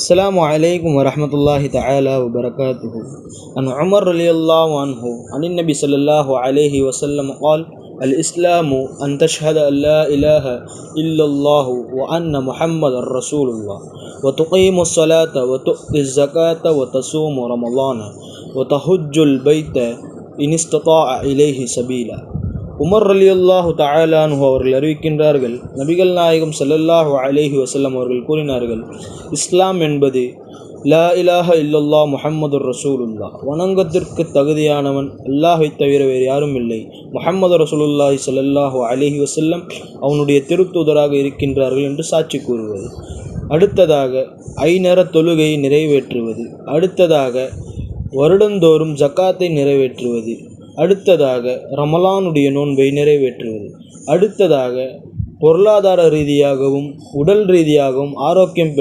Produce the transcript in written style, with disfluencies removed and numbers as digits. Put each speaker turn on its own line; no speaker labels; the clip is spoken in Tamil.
السلام عليكم ورحمة الله تعالى وبركاته. عن عمر رضي الله عنه عن النبي صلى الله عليه وسلم قال: الإسلام أن تشهد أن لا إله إلا الله وأن محمد رسول الله وتقيم الصلاة وتؤتي الزكاة وتصوم رمضان وتحج البيت إن استطاع إليه سبيلا. உமர் ரலியல்லாஹு தஆலா அன்ஹு அவர்கள் அறிவிக்கின்றார்கள், நபிகள் நாயகம் ஸல்லல்லாஹு அலைஹி வஸல்லம் அவர்கள் கூறினார்கள், இஸ்லாம் என்பது லா இலாஹ இல்லல்லாஹ் முஹம்மதுர் ரசூலுல்லாஹ், வணங்கத்திற்கு தகுதியானவன் அல்லாஹை தவிர வேறு யாரும் இல்லை, முஹம்மது ரசூலுல்லாஹி ஸல்லல்லாஹு அலைஹி வஸல்லம் அவனுடைய திருத்தூதராக இருக்கின்றார்கள் என்று சாட்சி கூறுவது. அடுத்ததாக ஐநேர தொழுகையை நிறைவேற்றுவது. அடுத்ததாக வருடந்தோறும் ஜக்காத்தை நிறைவேற்றுவது. அடுத்ததாக ரமலானுடைய நோன்பை நிறைவேற்றுவது. அடுத்ததாக பொருளாதார ரீதியாகவும் உடல் ரீதியாகவும் ஆரோக்கியம்